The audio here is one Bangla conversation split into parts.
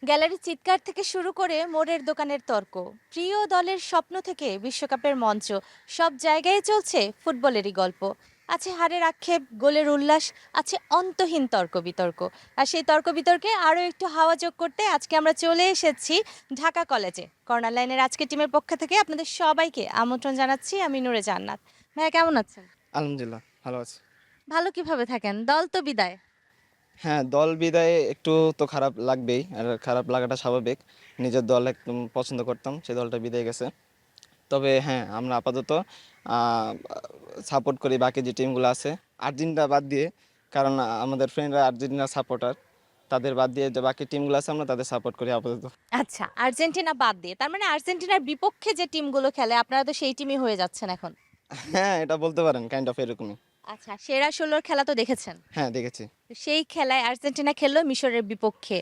গ্যালারির চিৎকার থেকে শুরু করে মোড়ের দোকানের তর্ক, প্রিয় দলের স্বপ্ন থেকে বিশ্বকাপের মঞ্চ, সব জায়গায় চলছে ফুটবলেরই গল্প। আছে হারের আক্ষেপ, গোলের উল্লাস, আছে অন্তহীন তর্ক বিতর্ক। আর সেই তর্ক বিতর্কে আরও একটু হাওয়া যোগ করতে আজকে আমরা চলে এসেছি ঢাকা কলেজে। কর্নার লাইনের আজকের টিমের পক্ষ থেকে আপনাদের সবাইকে আমন্ত্রণ জানাচ্ছি। আমি নূরে জান্নাত। ভাইয়া কেমন আছেন? আলহামদুলিল্লাহ ভালো আছি। ভালো কিভাবে থাকেন, দল তো বিদায়। হ্যাঁ, দল বিদায়ে একটু তো খারাপ লাগবেই, আর খারাপ লাগাটা স্বাভাবিক। নিজের দল একদম পছন্দ করতাম, সেই দলটা বিদায় গেছে। তবে হ্যাঁ, আমরা আপাতত সাপোর্ট করি বাকি যে টিমগুলো আছে, আর্জেন্টিনা বাদ দিয়ে। কারণ আমাদের ফ্রেন্ডরা আর্জেন্টিনা সাপোর্টার, তাদের বাদ দিয়ে যে বাকি টিমগুলো আছে আমরা তাদের সাপোর্ট করি আপাতত। আচ্ছা, আর্জেন্টিনা বাদ দিয়ে তার মানে আর্জেন্টিনার বিপক্ষে যে টিমগুলো খেলে আপনারা তো সেই টিমই হয়ে যাচ্ছেন এখন। হ্যাঁ, এটা বলতে পারেন, কাইন্ড অফ এরকমই। আচ্ছা, সেরা ১৬-র খেলা তো দেখেছেন। হ্যাঁ, দেখেছি। তো সেই খেলায় আর্জেন্টিনা খেললো মিশরের বিপক্ষে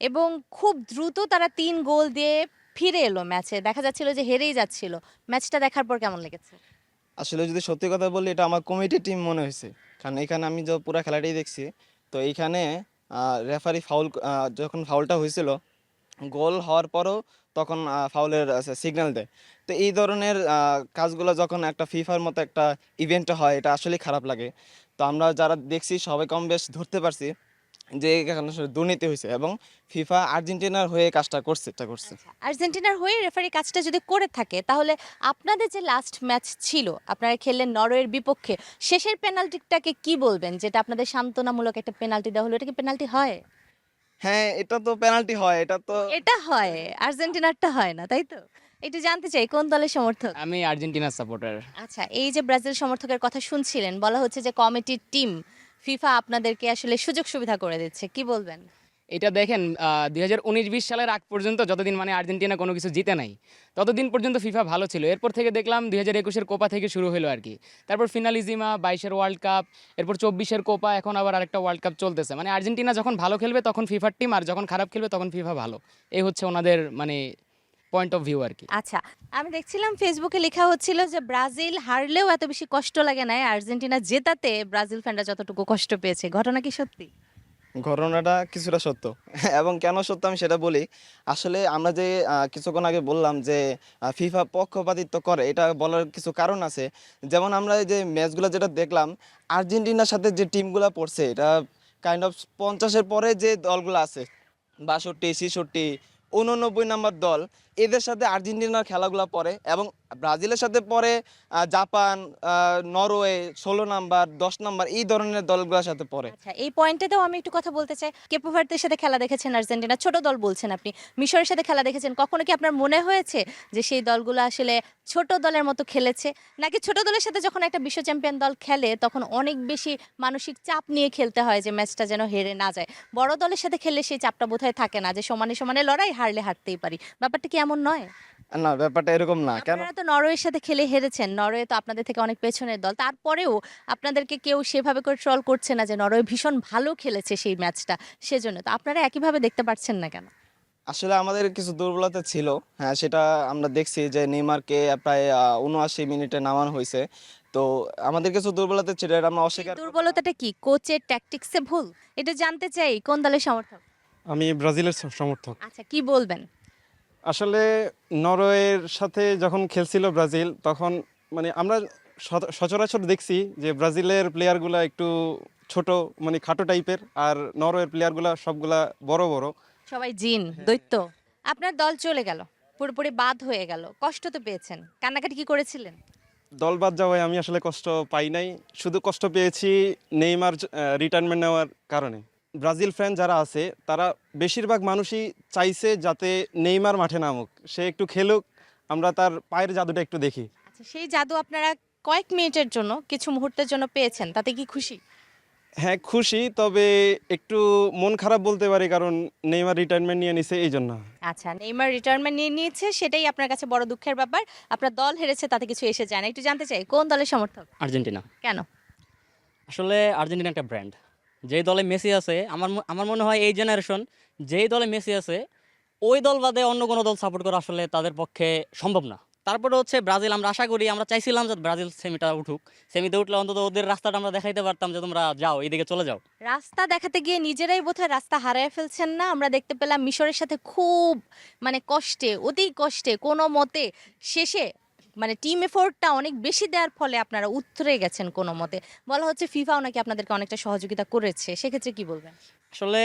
এবং খুব দ্রুত তারা ৩ গোল দিয়ে ফিরে এলো ম্যাচে। দেখা যাচ্ছিল যে হেরেই যাচ্ছিল। ম্যাচটা দেখার পর কেমন লেগেছে? আসলে যদি সত্যি কথা বলি, এটা আমার কমিটি টিম মনে হয়েছে। কারণ এখানে আমি যে পুরা খেলাটাই দেখছি, তো এইখানে রেফারি যখন ফাউলটা হয়েছিল, গোল হওয়ার পরও তখন ফাউলের সিগন্যাল দেয়। তো এই ধরনের কাজগুলো যখন একটা ফিফার মতো একটা ইভেন্টে হয়, এটা আসলেই খারাপ লাগে। তো আমরা যারা দেখছি সবাই কম বেশ ধরতে পারছি যে এখানে আসলে দুর্নীতি হয়েছে, এবং ফিফা আর্জেন্টিনার হয়ে কাজটা করছে, এটা করছে। আচ্ছা, আর্জেন্টিনার হয়ে রেফারি কাজটা যদি করে থাকে তাহলে আপনাদের যে লাস্ট ম্যাচ ছিল, আপনারা খেললেন নরওয়ের বিপক্ষে, শেষের পেনাল্টিটাকে কি বলবেন? যেটা আপনাদের সান্ত্বনামূলক একটা পেনাল্টি দেওয়া হলো, এটা কি পেনাল্টি হয়? হ্যাঁ, এটা তো পেনাল্টি হয়, এটা তো। এটা হয়, আর্জেন্টিনারটা হয় না, তাই তো? একটু জানতে চাই কোন দলের সমর্থক? আমি আর্জেন্টিনার সাপোর্টার। আচ্ছা, এই যে ব্রাজিল সমর্থকের কথা শুনছিলেন, বলা হচ্ছে যে কমিটির টিম ফিফা আপনাদেরকে আসলে সুযোগ সুবিধা করে দিচ্ছে, কি বলবেন? এটা দেখেন 2019-20 সালের আগ পর্যন্ত যতদিন মানে আর্জেন্টিনা কোনো কিছু জিতে নাই, ততদিন পর্যন্ত ফিফা ভালো ছিল। এরপর থেকে দেখলাম 2021-এর কোপা থেকে শুরু হলো আর কি। তারপর ফিনালিজিমা, 22-এর ওয়ার্ল্ড কাপ, এরপর 24-এর কোপা, এখন আবার আরেকটা ওয়ার্ল্ড কাপ চলতেছে। মানে আর্জেন্টিনা যখন ভালো খেলবে তখন ফিফার টিম, আর যখন খারাপ খেলবে তখন ফিফা ভালো। এই হচ্ছে ওনাদের মানে পয়েন্ট অফ ভিউ আর কি। আচ্ছা, আমি দেখছিলাম ফেসবুকে লেখা হচ্ছিল যে ব্রাজিল হারলেও এত বেশি কষ্ট লাগে না, আর্জেন্টিনা জেতাতে ব্রাজিল ফ্যানরা যতটুকু কষ্ট পেয়েছে। ঘটনা কি সত্যি? ঘটনাটা কিছুটা সত্য। এবং কেন সত্য আমি সেটা বলি। আসলে আমরা যে কিছুক্ষণ আগে বললাম যে ফিফা পক্ষপাতিত্ব করে, এটা বলার কিছু কারণ আছে। যেমন আমরা এই যে ম্যাচগুলো যেটা দেখলাম, আর্জেন্টিনার সাথে যে টিমগুলো পড়ছে, এটা কাইন্ড অফ 50-এর পরে যে দলগুলো আছে, 62, 66, 89 নাম্বার দল, এদের সাথে আর্জেন্টিনার খেলাগুলো পড়ে। এবং ব্রাজিলের সাথে পড়ে জাপান, নরওয়ে 16 নাম্বার, 10 নাম্বার, এই ধরনের দলগুলোর সাথে পড়ে। আচ্ছা, এই পয়েন্টটাতেও আমি একটু কথা বলতে চাই। কেপো ভার্দের সাথে খেলা দেখেছেন আর্জেন্টিনা, ছোট দল বলছেন আপনি। মিশরের সাথে খেলা দেখেছেন। কখনো কি আপনার মনে হয়েছে যে সেই দলগুলো আসলে ছোট দলের মতো খেলেছে? নাকি ছোট দলের সাথে যখন একটা বিশ্ব চ্যাম্পিয়ন দল খেলে তখন অনেক বেশি মানসিক চাপ নিয়ে খেলতে হয় যে ম্যাচটা যেন হেরে না যায়? বড় দলের সাথে খেললে সেই চাপটা বোধহয় থাকে না, যে সমানে সমানে লড়াই, হারলে হারতেই পারি। ব্যাপারটা কি এমন নয়? না, ব্যাপারটা এরকম না। কেন? আপনারা তো নরওয়ের সাথে খেলে হেরেছেন। নরওয়ে তো আপনাদের থেকে অনেক পেছনের দল। তারপরেও আপনাদেরকে কেউ সেভাবে করে ট্রল করছে না যে নরওয়ে ভীষণ ভালো খেলেছে সেই ম্যাচটা, সেজন্য। তো আপনারা একইভাবে দেখতে পারছেন না কেন? আসলে আমাদের কিছু দুর্বলতা ছিল। হ্যাঁ, সেটা আমরা দেখছি যে নেইমারকে প্রায় ৭৯ মিনিটে নামানো হয়েছে। তো আমাদের কিছু দুর্বলতা ছিল, এটা আমরা সেই অস্বীকার করব না। দুর্বলতাটা কি? কোচের ট্যাকটিক্সে ভুল? এটা জানতে চাই কোন দলের সমর্থক? আমি ব্রাজিলের সমর্থক। আচ্ছা, কি বলবেন? আসলে নরওয়ের সাথে যখন খেলছিল ব্রাজিল, তখন মানে আমরা সচরাচর দেখছি যে ব্রাজিলের প্লেয়ারগুলা একটু ছোট, মানে খাটো টাইপের, আর নরওয়ের প্লেয়ারগুলা সবগুলা বড় বড়। সবাই জিন, দৈত্য। আপনার দল চলে গেল, পুরোপুরি বাদ হয়ে গেল। কষ্ট তো পেয়েছেন। কান্নাকাটি কি করেছিলেন? দল বাদ যাওয়ায় আমি আসলে কষ্ট পাই নাই, শুধু কষ্ট পেয়েছি নেইমার রিটায়ারমেন্ট নেওয়ার কারণে। ব্রাজিল ফ্যান যারা আছে তারা বেশিরভাগ মানুষই চাইছে যাতে নেইমার মাঠে নামুক, সে একটু খেলুক, আমরা তার পায়ের জাদুটা একটু দেখি। আচ্ছা, সেই জাদু আপনারা কয়েক মিনিটের জন্য, কিছু মুহূর্তের জন্য পেয়েছেন, তাতে কি খুশি? হ্যাঁ, খুশি, তবে একটু মন খারাপ বলতে পারি, কারণ নেইমার রিটায়ারমেন্ট নিয়ে নিছে এই জন্য। আচ্ছা, নেইমার রিটায়ারমেন্ট নিয়ে নিয়েছে, সেটাই আপনার কাছে বড় দুঃখের ব্যাপার। আপনার দল হেরেছে, তাতে কিছু এসে যায় না। একটু জানতে চাই কোন দলের সমর্থক? আর্জেন্টিনা। কেন? আসলে আর্জেন্টিনা একটা ব্র্যান্ড। যেই দলে মেসি আছে, আমার মনে হয় এই জেনারেশন, যেই দলে মেসি আছে ওই দল বাদে অন্য কোনো দল সাপোর্ট করা আসলে তাদের পক্ষে সম্ভব না। তারপরে হচ্ছে ব্রাজিল, আমরা আশা করি, আমরা চাইছিলাম যে ব্রাজিল সেমিটা উঠুক। সেমিতে উঠলে অন্তত ওদের রাস্তাটা আমরা দেখাইতে পারতাম যে তোমরা যাও, এইদিকে চলে যাও। রাস্তা দেখাতে গিয়ে নিজেরাই বোধহয় রাস্তা হারায় ফেলছেন না? আমরা দেখতে পেলাম মিশরের সাথে খুব মানে কষ্টে, অতি কষ্টে কোনো মতে শেষে মানে টিম এফোর্টটা অনেক বেশি দেওয়ার ফলে আপনারা উতরে গেছেন কোনো মতে। বলা হচ্ছে ফিফাও নাকি আপনাদেরকে অনেকটা সহযোগিতা করেছে, সেক্ষেত্রে কি বলবেন? আসলে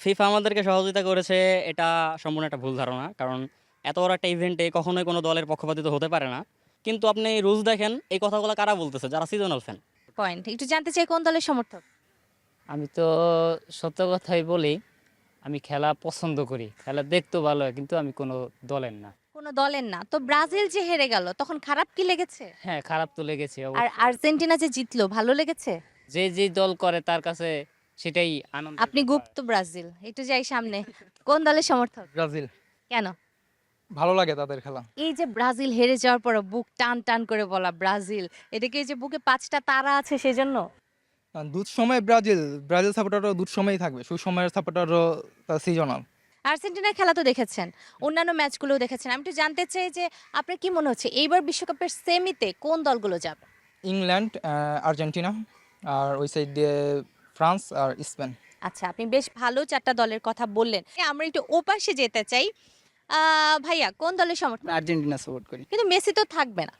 ফিফা আমাদেরকে সহযোগিতা করেছে, এটা সম্পূর্ণ একটা ভুল ধারণা। কারণ এত বড় একটা ইভেন্টে কখনোই কোনো দলের পক্ষপাতিত্ব হতে পারে না। কিন্তু আপনি রুলস দেখেন, এই কথাগুলো কারা বলতেছে? যারা সিজনাল ফ্যান। পয়েন্ট একটু জানতে চাই কোন দলের সমর্থক? আমি তো সত্য কথাই বলি, আমি খেলা পছন্দ করি, খেলা দেখতেও ভালো হয়, কিন্তু আমি কোনো দলের না। কোনো দলের না। তো ব্রাজিল যে হেরে গেল তখন খারাপ কি লেগেছে? হ্যাঁ, খারাপ তো লেগেছে আর অবশ্যই। আর্জেন্টিনা যে জিতলো ভালো লেগেছে? যে যে দল করে তার কাছে সেটাই আনন্দ। আপনি গুপ্ত ব্রাজিল, একটু যাই সামনে। কোন দলের সমর্থক? ব্রাজিল। কেন? ভালো লাগে তাদের খেলা। এই যে ব্রাজিল হেরে যাওয়ার পর বুক টান টান করে বলা ব্রাজিল, এটা কি এই যে বুকে 5টা তারা আছে সেজন্য? দুঃসময় ব্রাজিল, ব্রাজিল সাপোর্টারও দুঃসময়ই থাকবে, সুসময়ের সাপোর্টারও সিজনাল। আর্জেন্টিনার খেলা তো দেখেছেন, অন্যান্য ম্যাচগুলোও দেখেছেন। আমি একটু জানতে চাই যে আপনার কি মনে হচ্ছে এইবার বিশ্বকাপের সেমিতে কোন দলগুলো যাবে? ইংল্যান্ড, আর্জেন্টিনা, আর ওই সাইড দিয়ে ফ্রান্স আর স্পেন। আচ্ছা, আপনি বেশ ভালো 4টা দলের কথা বললেন। আমরা একটু ওপাশে যেতে চাই। ভাইয়া কোন দলের সমর্থক? আর্জেন্টিনা সাপোর্ট করি। কিন্তু মেসি তো থাকবে না,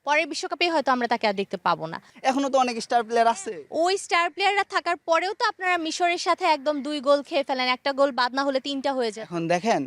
পরের বিশ্বকাপে হয়তো আমরা তাকে আর দেখতে পাবো না। এখনো তো অনেক স্টার প্লেয়ার আছে। ওই স্টার প্লেয়াররা থাকার পরেও তো আপনারা মিশরের সাথে একদম 2 গোল খেয়ে ফেলেন, একটা গোল বাদ না হলে 3টা হয়ে যায়। এখন দেখেন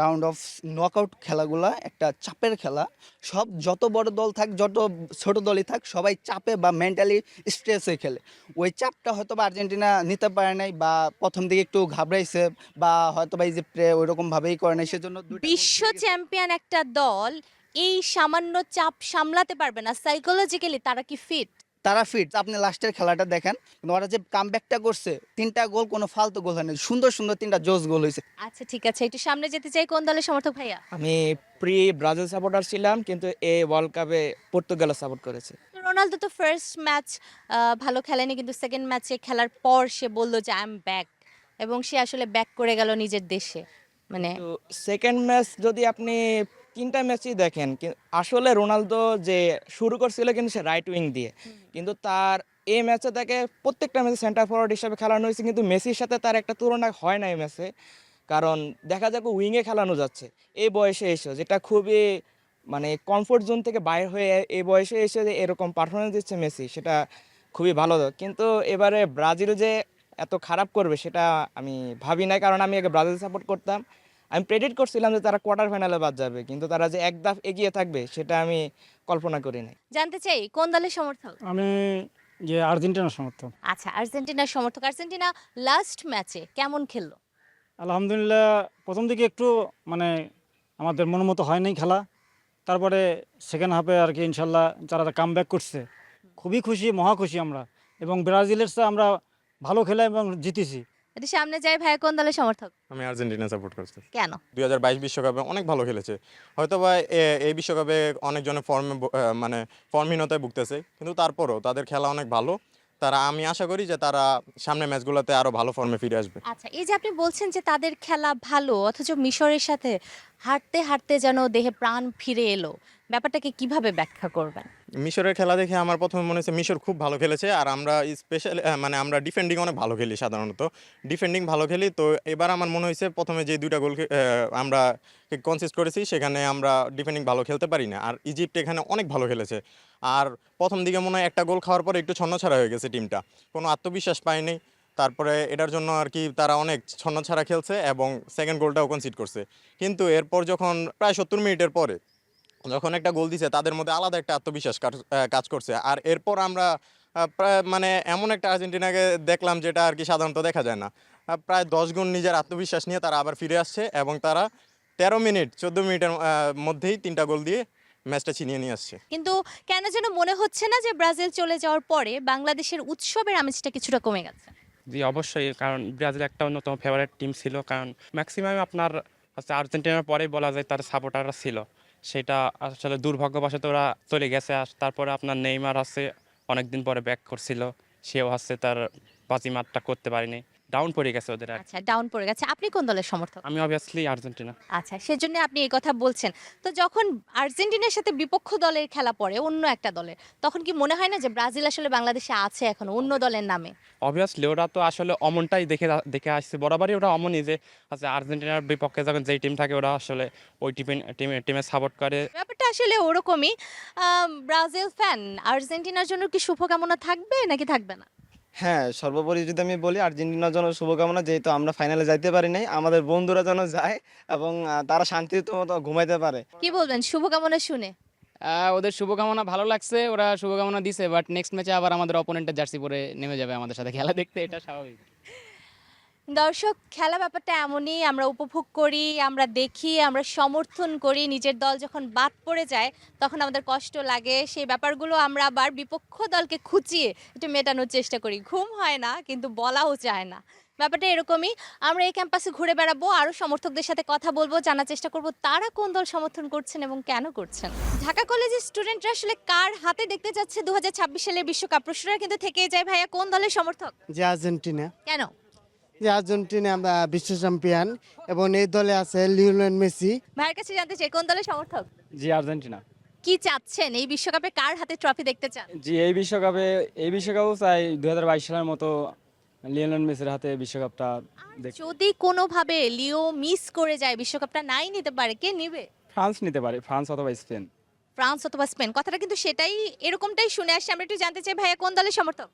রাউন্ড অফ নকআউট খেলাগুলা একটা চাপের খেলা। সব যত বড় দল থাক, যত ছোট দলই থাক, সবাই চাপে বা মেন্টালি স্ট্রেসে খেলে। ওই চাপটা হয়তো বা আর্জেন্টিনা নিতে পারে নাই, বা প্রথম দিকে একটু ঘাবড়াইছে, বা হয়তো বা এই যে প্লে ওইরকম ভাবেই করে নাই, সেজন্য বিশ্ব চ্যাম্পিয়ন একটা দল এই সামান্য চাপ সামলাতে পারবে না, সাইকোলজিক্যালি তারা কি ফিট? তারা ফিট। আপনি লাস্টের খেলাটা দেখেন, কিন্তু ওরা যে কামব্যাকটা করছে, 3টা গোল কোনো ফালতু গোল হয়নি, সুন্দর সুন্দর 3টা জোস গোল হয়েছে। আচ্ছা ঠিক আছে, একটু সামনে যেতে চাই। কোন দলের সমর্থক ভাইয়া? আমি ব্রাজিল সাপোর্টার ছিলাম, কিন্তু এই ওয়ার্ল্ড কাপে পর্তুগাল সাপোর্ট করেছে। রোনালদো তো ফার্স্ট ম্যাচ ভালো খেলেনি, কিন্তু সেকেন্ড ম্যাচে খেলার পর সে বলল যে আই এম ব্যাক, এবং সে আসলে ব্যাক করে গেল নিজের দেশে। মানে তো সেকেন্ড ম্যাচ যদি আপনি 3টা ম্যাচই দেখেন, আসলে রোনালদো যে শুরু করছিল কিন্তু সে রাইট উইং দিয়ে, কিন্তু তার এই ম্যাচে তাকে প্রত্যেকটা ম্যাচে সেন্টার ফরওয়ার্ড হিসাবে খেলানো হয়েছে, কিন্তু মেসির সাথে তার একটা তুলনা হয় না এই ম্যাচে। কারণ দেখা যাক উইংয়ে খেলানো যাচ্ছে এই বয়সে এসে, যেটা খুবই মানে কমফোর্ট জোন থেকে বাইরে হয়ে এই বয়সে এসে যে এরকম পারফরমেন্স দিচ্ছে মেসি, সেটা খুবই ভালো। কিন্তু এবারে ব্রাজিল যে এত খারাপ করবে সেটা আমি ভাবি না, কারণ আমি আগে ব্রাজিল সাপোর্ট করতাম। আমি প্রেডিক্ট করছিলাম যে তারা কোয়ার্টার ফাইনালে বাদ যাবে, কিন্তু তারা যে এক ধাপ এগিয়ে থাকবে সেটা আমি কল্পনা করি নাই। জানতে চাই কোন দলের সমর্থক? আমি যে আর্জেন্টিনার সমর্থক। আচ্ছা, আর্জেন্টিনার সমর্থক। আর্জেন্টিনা লাস্ট ম্যাচে কেমন খেললো? আলহামদুলিল্লাহ, প্রথম দিকে একটু মানে আমাদের মন মতো হয় নাই খেলা। তারপরে সেকেন্ড হাফে আর কি ইনশাল্লাহ যারা কামব্যাক করছে, খুবই খুশি, মহা খুশি আমরা। এবং ব্রাজিলের চেয়ে আমরা ভালো খেলা এবং জিতেছি। একটু সামনে যাই। ভাইয়া কোন দলের সমর্থক? আমি আর্জেন্টিনা সাপোর্ট করছি। কেন? 2022 বিশ্বকাপে অনেক ভালো খেলেছে। হয়তোবা এই বিশ্বকাপে অনেকজনের মানে ফর্মহীনতায় ভুগতেছে, কিন্তু তারপরও তাদের খেলা অনেক ভালো। আমি আশা করি যে তারা সামনের ম্যাচগুলোতে আরো ভালো ফর্মে ফিরে আসবে। আচ্ছা, এই যে আপনি বলছেন যে তাদের খেলা ভালো, অথচ মিশরের সাথে হাঁটতে হাঁটতে যেন দেহে প্রাণ ফিরে এলো, ব্যাপারটাকে কিভাবে ব্যাখ্যা করবেন? মিশরের খেলা দেখে আমার প্রথমে মনে হচ্ছে মিশর খুব ভালো খেলেছে, আর আমরা স্পেশালি মানে আমরা ডিফেন্ডিং অনেক ভালো খেলি, সাধারণত ডিফেন্ডিং ভালো খেলি। তো এবার আমার মনে হয়েছে প্রথমে যে 2টা গোল আমরা কনসিস্ট করেছি, সেখানে আমরা ডিফেন্ডিং ভালো খেলতে পারি না, আর ইজিপ্ট এখানে অনেক ভালো খেলেছে। আর প্রথম দিকে মনে হয় একটা গোল খাওয়ার পরে একটু ছন্নছাড়া হয়ে গেছে টিমটা, কোনো আত্মবিশ্বাস পায়নি। তারপরে এটার জন্য আর কি তারা অনেক ছন্নছাড়া খেলছে এবং সেকেন্ড গোলটাও কনসিড করছে। কিন্তু এরপর যখন প্রায় 70 মিনিটের পরে যখন একটা গোল দিছে, তাদের মধ্যে আলাদা একটা আত্মবিশ্বাস কাজ করছে। আর এরপর আমরা প্রায় মানে এমন একটা আর্জেন্টিনাকে দেখলাম যেটা আর কি সাধারণত দেখা যায় না। প্রায় 10 গুণ নিজের আত্মবিশ্বাস নিয়ে তারা আবার ফিরে আসছে, এবং তারা 13 মিনিট 14 মিনিটের মধ্যেই 3টা গোল দিয়ে ম্যাচটা ছিনিয়ে নিয়ে আসছে। কিন্তু কেন যেন মনে হচ্ছে না যে ব্রাজিল চলে যাওয়ার পরে বাংলাদেশের উৎসবের আমেজটা কিছুটা কমে গেছে? জি অবশ্যই, কারণ ব্রাজিল একটা অন্যতম ফেভারিট টিম ছিল, কারণ ম্যাক্সিমাম আপনার আর্জেন্টিনার পরেই বলা যায় তার সাপোর্টাররা ছিল। সেটা আসলে দুর্ভাগ্যবশত ওরা চলে গেছে। আর তারপরে আপনার নেইমার আছে, অনেকদিন পরে ব্যাক করছিল, সেও তার বাজিমাতটা করতে পারেনি। ডাউন পড়ে গেছে ওদের আর কি। আচ্ছা, ডাউন পড়ে গেছে। আপনি কোন দলের সমর্থক? আমি অবভিয়াসলি আর্জেন্টিনা। আচ্ছা, সেজন্য আপনি এই কথা বলছেন। তো যখন আর্জেন্টিনার সাথে বিপক্ষ দলের খেলা পড়ে অন্য একটা দলের, তখন কি মনে হয় না যে ব্রাজিল আসলে বাংলাদেশে আছে এখনো অন্য দলের নামে? অবভিয়াসলি ওরা তো আসলে অমনটাই দেখে আসছে, বরাবরই ওরা অমনই যে আচ্ছা আর্জেন্টিনার বিপক্ষে যখন যেই টিম থাকে ওরা আসলে ওই টিমে সাপোর্ট করে। ব্যাপারটা আসলে ওরকমই। ব্রাজিল ফ্যান আর্জেন্টিনার জন্য কি শুভকামনা থাকবে নাকি থাকবে না? হ্যাঁ, সর্বোপরি যদি আমি বলি আর্জেন্টিনার জন্য শুভকামনা, যেহেতু আমরা ফাইনালে যাইতে পারি নাই, আমাদের বন্ধুরা যেন যায় এবং তারা শান্তিতে মতো ঘুমাইতে পারে। কি বলবেন শুভকামনা শুনে? ওদের শুভকামনা ভালো লাগছে, ওরা শুভকামনা দিছে, বাট নেক্সট ম্যাচে আবার আমাদের অপোনেন্টের জার্সি পরে নেমে যাবে আমাদের সাথে খেলা দেখতে, এটা স্বাভাবিক। দর্শক, খেলা ব্যাপারটা এমনই, আমরা উপভোগ করি, আমরা দেখি, আমরা সমর্থন করি। নিজের দল যখন বাদ পড়ে যায় তখন আমাদের কষ্ট লাগে, সেই ব্যাপারগুলো আমরা আবার বিপক্ষ দলকে খুঁচিয়ে একটু মেটানোর চেষ্টা করি। ঘুম হয় না, কিন্তু বলাও যায় না। ব্যাপারটা এরকমই। আমরা এই ক্যাম্পাসে ঘুরে বেড়াবো, আরও সমর্থকদের সাথে কথা বলবো, জানার চেষ্টা করব তারা কোন দল সমর্থন করছেন এবং কেন করছেন। ঢাকা কলেজের স্টুডেন্টরা আসলে কার হাতে দেখতে যাচ্ছে 2026 সালের বিশ্বকাপ? প্রশ্নটা কিন্তু থেকেই যায়, ভাইয়া কোন দলের সমর্থক? যে আর্জেন্টিনা, কেন? যে আর্জেন্টিনা বিশ্ব চ্যাম্পিয়ন এবং এই দলে আছে লিওনেল মেসি। ভাইয়ের কাছে জানতে চাই কোন দলের সমর্থক? জি আর্জেন্টিনা। কি চাচ্ছেন এই বিশ্বকাপে কার হাতে ট্রফি দেখতে চান? জি এই বিশ্বকাপও চাই 2022 সালের মতো লিওনেল মেসির হাতে বিশ্বকাপটা যদি কোনোভাবে লিও মিস করে যায়, বিশ্বকাপটা নাই নিতে পারে, কে নেবে? ফ্রান্স নিতে পারে, ফ্রান্স অথবা স্পেন। ফ্রান্স অথবা স্পেন, কথাটা কিন্তু সেটাই, এরকমটাই শুনে আসছি। আমরা একটু জানতে চাই ভাইয়া কোন দলের সমর্থক?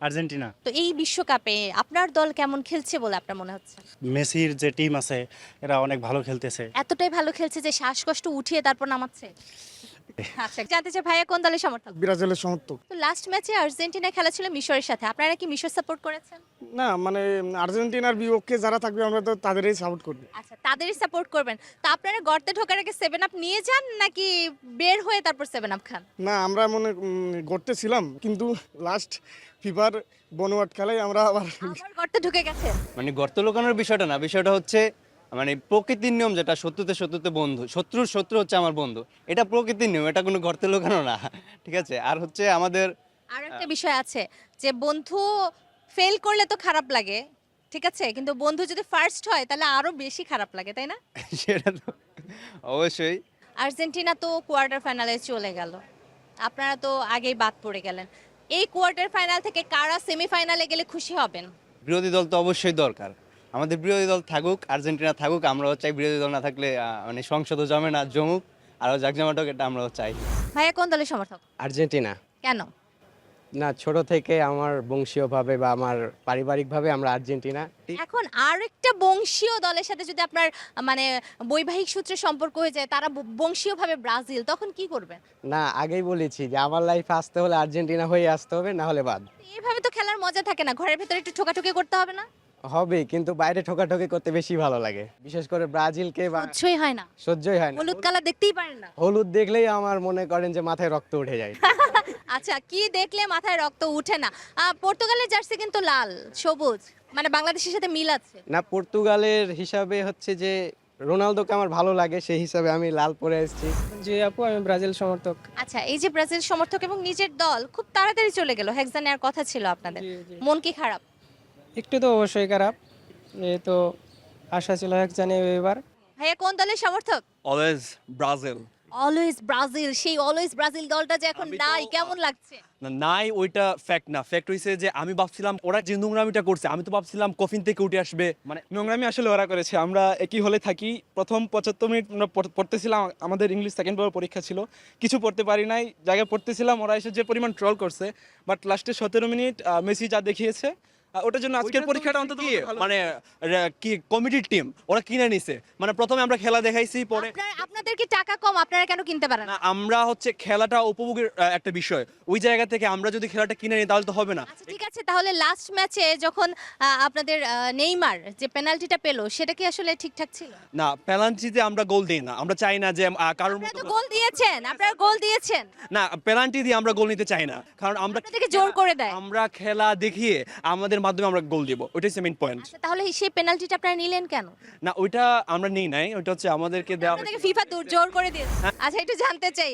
আর্জেন্টিনা। তো এই বিশ্বকাপে আপনার দল কেমন খেলছে বলে আপনার মনে হচ্ছে? মেসির যে টিম আছে এরা অনেক ভালো খেলতেছে। এতটাই ভালো খেলছে যে শ্বাসকষ্ট উঠিয়ে তারপর নামাচ্ছে? আচ্ছা, জানতে চাই ভাইয়া কোন দলের সমর্থক? ব্রাজিলের সমর্থক। তো লাস্ট ম্যাচে আর্জেন্টিনা খেলা ছিল মিশরের সাথে, আপনারা কি মিশর সাপোর্ট করেছেন? না মানে আর্জেন্টিনার বিপক্ষে যারা থাকবে আমরা তো তাদেরই সাপোর্ট করব। আচ্ছা, তাদেরই সাপোর্ট করবেন। তো আপনারা গর্তে ঢোকার আগে 7 আপ নিয়ে যান নাকি বের হয়ে তারপর 7 আপ খান? না আমরা গড়তে ছিলাম, কিন্তু লাস্ট ফিফার বনওয়াট খেলায় আমরা আবার গর্তে ঢুকে গেছেন? মানে গর্ত লোকানোর বিষয়টা না, বিষয়টা হচ্ছে মানে প্রকৃতির নিয়ম, যেটা শত্রুতে বন্ধু, শত্রুর শত্রু হচ্ছে আমার বন্ধু, এটা প্রকৃতির নিয়ম, এটা কোনো গর্তে লোকানো না, ঠিক আছে। আর হচ্ছে আমাদের আর একটা বিষয় আছে যে বন্ধু ফেল করলে তো খারাপ লাগে, ঠিক আছে, কিন্তু বন্ধু যদি ফার্স্ট হয় তাহলে আরো বেশি খারাপ লাগে, তাই না? সেটা তো অবশ্যই। আর্জেন্টিনা তো কোয়ার্টার ফাইনালে চলে গেল, আপনারা তো আগেই বাদ পড়ে গেলেন। এই কোয়ার্টার ফাইনাল থেকে কারা সেমিফাইনালে গেলে খুশি হবেন? বিরোধী দল তো অবশ্যই দরকার, আমাদের বিরোধী দল থাকুক, আর্জেন্টিনা থাকুক, আমরাও চাই বিরোধী দল না থাকলে মানে সংসদও জমে না, জমুক আরও জাকজমাটক, এটা আমরাও চাই। ভাইয়া কোন দলের সমর্থক? আর্জেন্টিনা। কেন? না ছোট থেকে আমার বংশীয়ভাবে বা আমার পারিবারিকভাবে আমরা আর্জেন্টিনা। এখন আরেকটা বংশীয় দলের সাথে যদি আপনার মানে বৈবাহিক সূত্রে সম্পর্ক হয়ে যায়, তারা বংশীয়ভাবে ব্রাজিল, তখন কি করবেন? না আগেই বলেছি যে আমার লাইফে আসতে হলে আর্জেন্টিনা হয়ে আসতে হবে, না হলে বাদ। এইভাবে তো খেলার মজা থাকে না, ঘরের ভিতরে একটু ঠোকাঠুকি করতে হবে না? হবে, কিন্তু বাইরে ঠোকাঠোকি করতে বেশি ভালো লাগে, বিশেষ করে ব্রাজিলকে সহ্যই হয় না, সহ্যই হয় না। হলুদ কালার দেখতেই পারেন না? হলুদ দেখলেই আমার মনে করেন যে মাথায় রক্ত উঠে যায়। আচ্ছা, কি দেখলে মাথায় রক্ত উঠে না? পর্তুগালের জার্সি কিন্তু লাল সবুজ, মানে বাংলাদেশের সাথে মিল আছে। না পর্তুগালের হিসাবে হচ্ছে যে রোনালদোকে আমার ভালো লাগে, সেই হিসাবে আমি লাল পরে এসেছি। জি আপু, আমি ব্রাজিল সমর্থক। আচ্ছা, এই যে ব্রাজিল সমর্থক এবং নিজের দল খুব তাড়াতাড়ি চলে গেল, হেক্সা নেওয়ার কথা ছিল আপনাদের, মন কি খারাপ? একটু তো অবশ্যই খারাপ, এই তো আশা ছিল একজনে এবার। ভাইয়া কোন দলের সমর্থক? Always Brazil. অলওয়েজ ব্রাজিল, সেই অলওয়েজ ব্রাজিল দলটা যে এখন নাই, কেমন লাগছে? নাই ওইটা ফ্যাক্ট না, ফ্যাক্ট হইছে যে আমি ভাবছিলাম ওরা যে নোংরামিটা করছে, আমি তো ভাবছিলাম কফিন থেকে উঠে আসবে, মানে নোংরামি আসলে ওরা করেছে। আমরা একই হলে থাকি, প্রথম 75 মিনিট আমরা পড়তেছিলাম, আমাদের ইংলিশ সেকেন্ড পেপার পরীক্ষা ছিল, কিছু পড়তে পারি নাই, জায়গায় পড়তেছিলাম, ওরা এসে যে পরিমাণ ট্রল করছে, বাট লাস্টে 17 মিনিট মেসি যা দেখিয়েছে ওটার জন্য আজকের পরীক্ষাটা অন্তত মানে কি কমিটির টিম ওরা কিনে নিছে, মানে প্রথমে আমরা খেলা দেখাইছি, পরে আপনাদের কি টাকা কম, আপনারা কেন কিনতে পারেন না? আমরা হচ্ছে খেলাটা উপভোগের একটা বিষয়, ওই জায়গা থেকে আমরা যদি খেলাটা কিনে নিই তাহলে তো হবে না। আচ্ছা, ঠিক আছে, তাহলে লাস্ট ম্যাচে যখন আপনাদের নেইমার যে পেনাল্টিটা পেলো, সেটা কি আসলে ঠিকঠাক ছিল? না, পেনাল্টিতে আমরা গোল দিই না, আমরা চাই না যে কারোর আপনারা মতো তো গোল দিয়েছেন, আপনারা গোল দিয়েছেন। না, পেনাল্টি দিয়ে আমরা গোল নিতে চাই না, কারণ আমরা আপনাদেরকে জোর করে দেয়। আমরা খেলা দেখিয়ে আমাদের মাধ্যমে আমরা গোল দিব, ওইটাই হচ্ছে মেইন পয়েন্ট। আচ্ছা, তাহলে সেই পেনাল্টিটা আপনারা নিলেন কেন? না ওইটা আমরা নিই নাই, ওইটা হচ্ছে আমাদেরকে দেওয়া আপনাদেরকে ফিফা জোর করে দিয়েছে। আচ্ছা, একটু জানতে চাই,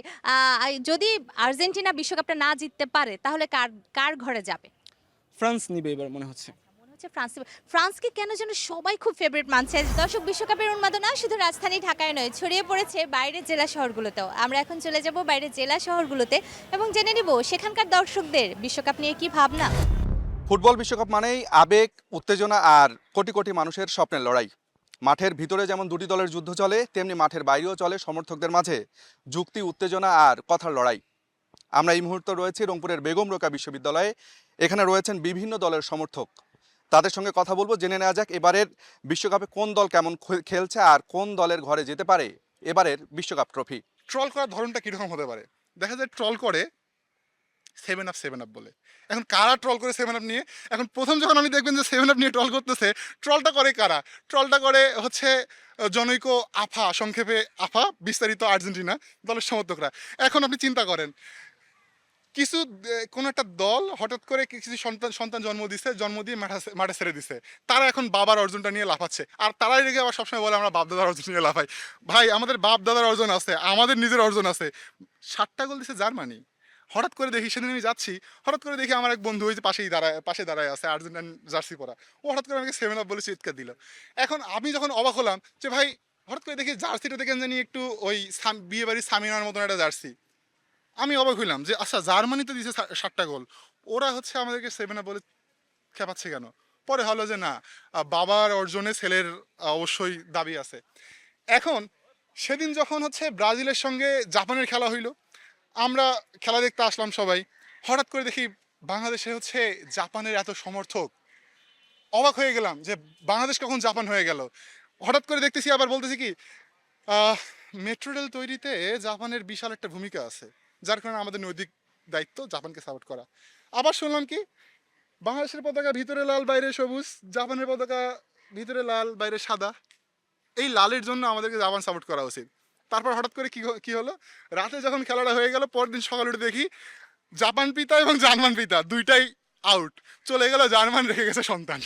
যদি আর্জেন্টিনা বিশ্বকাপটা না জিততে পারে তাহলে কার কার ঘরে যাবে? ফ্রান্স নিবে এবার মনে হচ্ছে। হচ্ছে ফ্রান্সকে কেন যেন সবাই খুব ফেভারিট মানছে। দর্শক, বিশ্বকাপের উন্মাদনা শুধু রাজধানী ঢাকায় নয়, ছড়িয়ে পড়েছে বাইরের জেলা শহরগুলোতেও। আমরা এখন চলে যাব বাইরের জেলা শহরগুলোতে এবং জেনে নিব সেখানকার দর্শকদের বিশ্বকাপ নিয়ে কি ভাবনা। ফুটবল বিশ্বকাপ মানেই আবেগ, উত্তেজনা আর কোটি কোটি মানুষের স্বপ্নের লড়াই। মাঠের ভিতরে যেমন দুটি দলের যুদ্ধ চলে, তেমনি মাঠের বাইরেও চলে সমর্থকদের মাঝে যুক্তি, উত্তেজনা আর কথার লড়াই। আমরা এই মুহূর্তে রয়েছি রংপুরের বেগম রোকেয়া বিশ্ববিদ্যালয়ে। এখানে রয়েছেন বিভিন্ন দলের সমর্থক। তাদের সঙ্গে কথা বলবো, জেনে নেওয়া যাক এবারের বিশ্বকাপে কোন দল কেমন খেলছে আর কোন দলের ঘরে যেতে পারে এবারের বিশ্বকাপ ট্রফি। ট্রল করার ধরনটা কীরকম হতে পারে? দেখা যায় ট্রল করে 7 আপ বলে। এখন কারা ট্রল করে 7 আপ নিয়ে? এখন প্রথম যখন আমি দেখবেন যে 7 আপ নিয়ে ট্রল করতেছে, ট্রলটা করে কারা? ট্রলটা করে হচ্ছে জনৈক আফা, সংক্ষেপে আফা, বিস্তারিত আর্জেন্টিনা দলের সমর্থকরা। এখন আপনি চিন্তা করেন, কোনো একটা দল হঠাৎ করে কিছু সন্তান জন্ম দিয়ে মাঠে ছেড়ে দিছে, তারা এখন বাবার অর্জনটা নিয়ে লাফাচ্ছে। আর তারাই রেগে আবার সবসময় বলে আমরা বাপ দাদার অর্জন নিয়ে লাফাই। ভাই, আমাদের বাপ দাদার অর্জন আছে, আমাদের নিজের অর্জন আছে। 7টা গোল দিছে জার্মানি। হঠাৎ করে দেখি, সেদিন আমি যাচ্ছি, হঠাৎ করে দেখি আমার এক বন্ধু ওই যে পাশে দাঁড়ায় আছে, আর্জেন্টিনান জার্সি পরা। ও হঠাৎ করে আমাকে 7 আপ বলে চিৎকার দিল। এখন আমি যখন অবাক হলাম যে ভাই, হঠাৎ করে দেখি জার্সিটা দেখেন জানি একটু ওই বিয়ে বাড়ির সামিনার মতন একটা জার্সি। আমি অবাক হইলাম যে আচ্ছা, জার্মানিতে দিছে 7টা গোল, ওরা হচ্ছে আমাদেরকে 7 আপ বলে খেপাচ্ছে কেন? পরে হলো যে না, বাবার অর্জনে ছেলের অবশ্যই দাবি আছে। এখন সেদিন যখন হচ্ছে ব্রাজিলের সঙ্গে জাপানের খেলা হইলো, আমরা খেলা দেখতে আসলাম সবাই, হঠাৎ করে দেখি বাংলাদেশে হচ্ছে জাপানের এত সমর্থক। অবাক হয়ে গেলাম যে বাংলাদেশ কখন জাপান হয়ে গেল। হঠাৎ করে দেখতেছি, আবার বলতেছি কি মেট্রো রেল তৈরিতে জাপানের বিশাল একটা ভূমিকা আছে, যার কারণে আমাদের নৈতিক দায়িত্ব জাপানকে সাপোর্ট করা। আবার শুনলাম কি বাংলাদেশের পতাকা ভিতরে লাল বাইরে সবুজ, জাপানের পতাকা ভিতরে লাল বাইরে সাদা, এই লালের জন্য আমাদেরকে জাপান সাপোর্ট করা উচিত। তারপর হঠাৎ করে কি হলো, রাতে যখন খেলাটা হয়ে গেল, পরদিন সকালে উঠে দেখি জাপান পিতা এবং জার্মান পিতা দুইটাই আউট, চলে গেল জার্মান, রেখে গেছে সন্তান।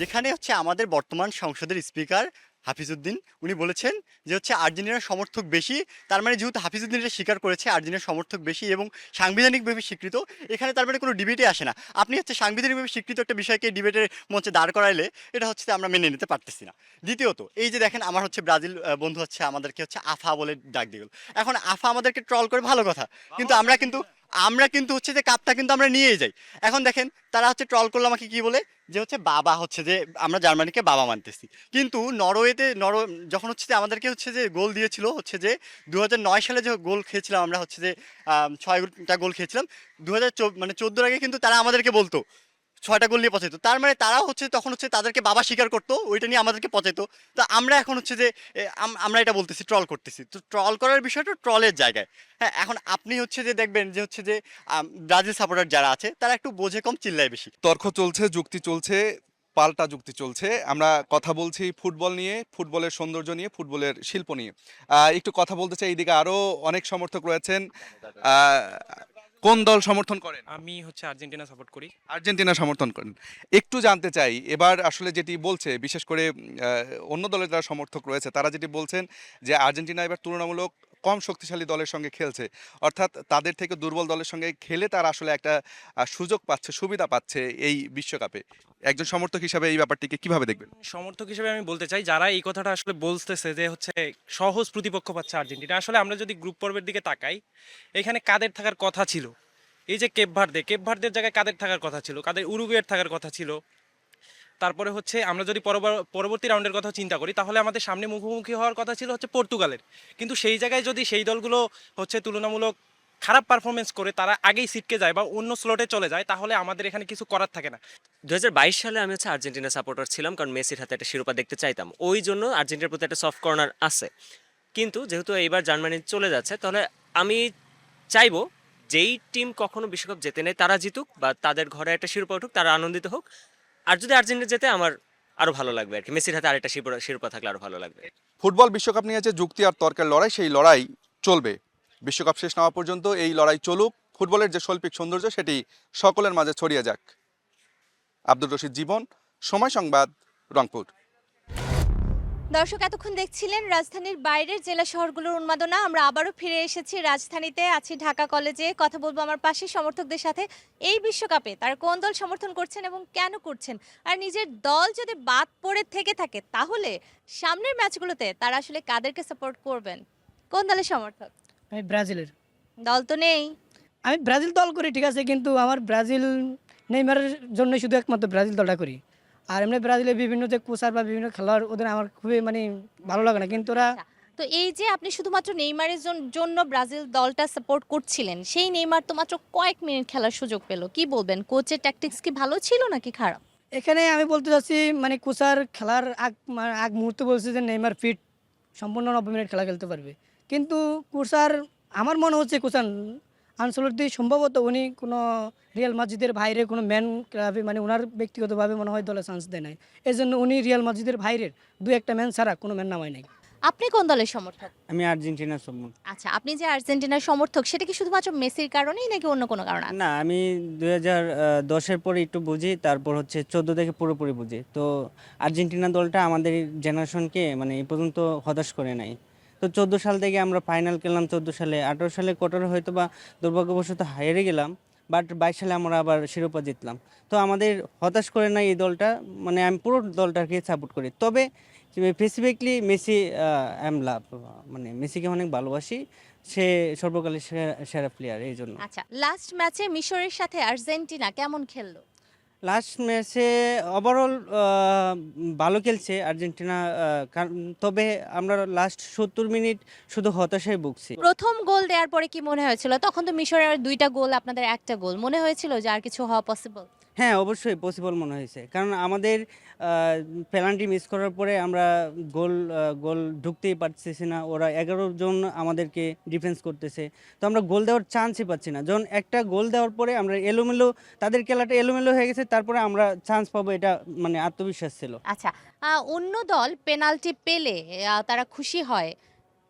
যেখানে হচ্ছে আমাদের বর্তমান সংসদের স্পিকার হাফিজউদ্দিন, উনি বলেছেন যে হচ্ছে আর্জেন্টিনার সমর্থক বেশি। তার মানে যেহেতু হাফিজউদ্দিন এটা স্বীকার করেছে আর্জেন্টিনার সমর্থক বেশি এবং সাংবিধানিকভাবে স্বীকৃত, এখানে তার মানে কোনো ডিবেটে আসে না। আপনি হচ্ছে সাংবিধানিকভাবে স্বীকৃত একটা বিষয়কে ডিবেটের মঞ্চে দাঁড় করাইলে এটা হচ্ছে আমরা মেনে নিতে পারতেছি না। দ্বিতীয়ত, এই যে দেখেন আমার হচ্ছে ব্রাজিল বন্ধু হচ্ছে আমাদেরকে হচ্ছে আফা বলে ডাক দিয়ে গেল। এখন আফা আমাদেরকে ট্রল করে ভালো কথা, কিন্তু আমরা কিন্তু হচ্ছে যে কাপটা কিন্তু আমরা নিয়েই যাই। এখন দেখেন তারা হচ্ছে ট্রল করলো আমাকে কি বলে, যে হচ্ছে বাবা, হচ্ছে যে আমরা জার্মানিকে বাবা মানতেছি। কিন্তু নরওয়েতে যখন হচ্ছে যে আমাদেরকে হচ্ছে যে গোল দিয়েছিল, হচ্ছে যে 2009 সালে যে গোল খেয়েছিলাম আমরা, হচ্ছে যে 6টা গোল খেয়েছিলাম 2014 আগে, কিন্তু তারা আমাদেরকে বলতো 6টা গোল নিয়ে পচাইতো। তার মানে তারা হচ্ছে তখন হচ্ছে তাদেরকে বাবা স্বীকার করতো, ওইটা নিয়ে আমাদেরকে পচাইতো। তো আমরা এখন হচ্ছে যে আমরা এটা বলতেছি, ট্রল করতেছি। তো ট্রল করার বিষয়টা ট্রলের জায়গায়। হ্যাঁ, এখন আপনি হচ্ছে যে দেখবেন যে হচ্ছে যে ব্রাজিল সাপোর্টার যারা আছে তারা একটু বোঝে কম, চিল্লায় বেশি। তর্ক চলছে, যুক্তি চলছে, পাল্টা যুক্তি চলছে। আমরা কথা বলছি ফুটবল নিয়ে, ফুটবলের সৌন্দর্য নিয়ে, ফুটবলের শিল্প নিয়ে। একটু কথা বলতে চাই, এইদিকে আরো অনেক সমর্থক রয়েছেন। কোন দল সমর্থন করেন? আমি হচ্ছে আর্জেন্টিনা সাপোর্ট করি। আর্জেন্টিনা সমর্থন করেন। একটু জানতে চাই, এবার আসলে যেটি বলছে, বিশেষ করে অন্য দলের যারা সমর্থক রয়েছে তারা যেটি বলছেন যে আর্জেন্টিনা এবার তুলনামূলক কম শক্তিশালী দলের সঙ্গে খেলছে, অর্থাৎ তাদের থেকে দুর্বল দলের সঙ্গে খেলে তারা আসলে একটা সুযোগ পাচ্ছে, সুবিধা পাচ্ছে এই বিশ্বকাপে। একজন সমর্থক হিসাবে এই ব্যাপারটিকে কিভাবে দেখবেন? সমর্থক হিসেবে আমি বলতে চাই, যারা এই কথাটা আসলে বলতেছে যে হচ্ছে সহজ প্রতিপক্ষ পাচ্ছে আর্জেন্টিনা, আসলে আমরা যদি গ্রুপ পর্বের দিকে তাকাই, এখানে কাদের থাকার কথা ছিল? এই যে কেপ ভার্দের জায়গায় কাদের থাকার কথা ছিল? কাদের উরুগুয়ের থাকার কথা ছিল? তারপরে হচ্ছে আমরা যদি পরবর্তী রাউন্ডের কথা চিন্তা করি, তাহলে আমাদের সামনে মুখোমুখি হওয়ার কথা ছিল হচ্ছে পর্তুগালের। কিন্তু সেই জায়গায় যদি সেই দলগুলো হচ্ছে তুলনামূলক খারাপ পারফরমেন্স করে তারা আগেই সিটকে যায় বা অন্য স্লটে চলে যায়, তাহলে আমাদের এখানে কিছু করার থাকে না। 2022 সালে আমি হচ্ছে আর্জেন্টিনা সাপোর্টার ছিলাম, কারণ মেসির হাতে একটা শিরোপা দেখতে চাইতাম, ওই জন্য আর্জেন্টিনার প্রতি একটা সফট কর্নার আছে। কিন্তু যেহেতু এইবার জার্মানি চলে যাচ্ছে, তাহলে আমি চাইবো যেই টিম কখনো বিশ্বকাপ জেতে নেয় তারা জিতুক, বা তাদের ঘরে একটা শিরোপা উঠুক, তারা আনন্দিত হোক। আর যদি আর্জেন্টিনা জেতে আমার আরো ভালো লাগবে আর কি, মেসির হাতে আরেকটা শিরোপা থাকলে আরো ভালো লাগবে। ফুটবল বিশ্বকাপ নিয়ে যে যুক্তি আর তর্কের লড়াই, সেই লড়াই চলবে বিশ্বকাপ শেষ না হওয়া পর্যন্ত। এই লড়াই চলুক, ফুটবলের যে শৈল্পিক সৌন্দর্য সেটি সকলের মাঝে ছড়িয়ে যাক। আব্দুর রশিদ জীবন, সময় সংবাদ, রংপুর। দর্শক এতক্ষণ দেখছিলেন রাজধানীর বাইরের জেলা শহরগুলোর উন্মাদনা। আমরা আবারও ফিরে এসেছি রাজধানীতে, আছি ঢাকা কলেজে। কথা বলবো আমার পাশে সমর্থকদের সাথে। এই বিশ্বকাপে তারা কোন দল সমর্থন করছেন এবং কেন করছেন, আর নিজের দল যদি বাদ পড়ে থেকে থাকে তাহলে সামনের ম্যাচগুলোতে তারা আসলে কাদেরকে সাপোর্ট করবেন? কোন দলের সমর্থক? আমি ব্রাজিলের। দল তো নেই। আমি ব্রাজিল দল করি ঠিক আছে, কিন্তু আমার ব্রাজিল নেইমারের জন্য শুধু একমাত্র ব্রাজিল দলটা করি। আর এমনি ব্রাজিলের বিভিন্ন যে কোচার বা বিভিন্ন খেলোয়াড় ওদের আমার খুবই মানে ভালো লাগে না, কিন্তু ওরা তো এই যে আপনি শুধুমাত্র নেইমারের জন্য ব্রাজিল দলটা সাপোর্ট করছিলেন, সেই নেইমার তো মাত্র কয়েক মিনিট খেলার সুযোগ পেল, কি বলবেন? কোচের ট্যাকটিক্স কি ভালো ছিল নাকি খারাপ? এখানে আমি বলতে চাচ্ছি মানে কোচার খেলার আগ মুহূর্তে বলছে যে নেইমার ফিট সম্পূর্ণ 90 মিনিট খেলা খেলতে পারবে, কিন্তু কোচার আমার মনে হচ্ছে কোচার আনসেলত্তি সম্ভবত উনি কোনো রিয়াল মাদ্রিদের বাইরে কোনো ম্যান ক্লাবে মানে ওনার ব্যক্তিগতভাবে মনে হয় দলে চান্স দেয় নাই, এই জন্য উনি রিয়াল মাদ্রিদের বাইরের দু একটা ম্যান ছাড়া কোনো ম্যান নামায় নাই। আপনি কোন দলের সমর্থক? আমি আর্জেন্টিনার সমর্থক। আচ্ছা, আপনি যে আর্জেন্টিনার সমর্থক সেটা কি শুধুমাত্র মেসির কারণেই নাকি অন্য কোনো কারণ আছে? না, আমি 2010-এর পরে একটু বুঝি, তারপর হচ্ছে 14 থেকে পুরোপুরি বুঝি। তো আর্জেন্টিনা দলটা আমাদের জেনারেশনকে মানে এই পর্যন্ত হতাশ করে নাই। তো 14 সাল থেকে আমরা ফাইনাল খেললাম, 14 সালে 18 সালে কোয়ার্টার হয়তো বা দুর্ভাগ্যবশত হেরে গেলাম, বাট 22 সালে আমরা আবার শিরোপা জিতলাম। তো আমাদের হতাশ করে নাই এই দলটা, মানে আমি পুরো দলটাকে সাপোর্ট করি। তবে স্পেসিফিকলি মেসি লাভ, মানে মেসিকে অনেক ভালোবাসি, সে সর্বকালের সেরা প্লেয়ার, এই জন্য। আচ্ছা, লাস্ট ম্যাচে মিশরের সাথে আর্জেন্টিনা কেমন খেললো? লাস্ট ম্যাচে ওভারঅল ভালো খেলছে আর্জেন্টিনা, তবে আমরা লাস্ট 70 মিনিট শুধু হতাশায় ভুগছি। প্রথম গোল দেওয়ার পরে কি মনে হয়েছিল? তখন তো মিশরের 2টা গোল, আপনাদের 1টা গোল, মনে হয়েছিল যে আর কিছু হওয়া পসিবল? হ্যাঁ, অবশ্যই পসিবল মনে হয়েছে, কারণ আমাদের পেনাল্টি মিস করার পরে আমরা গোল ঢুকতেই পারতেছি না। ওরা 11 জন আমাদেরকে ডিফেন্স করতেছে, তো আমরা গোল দেওয়ার চান্সই পাচ্ছি না। যখন একটা গোল দেওয়ার পরে আমরা এলোমেলো, তাদের খেলাটা এলোমেলো হয়ে গেছে, তারপরে আমরা চান্স পাবো, এটা মানে আত্মবিশ্বাস ছিল। আচ্ছা, অন্য দল পেনাল্টি পেলে তারা খুশি হয়,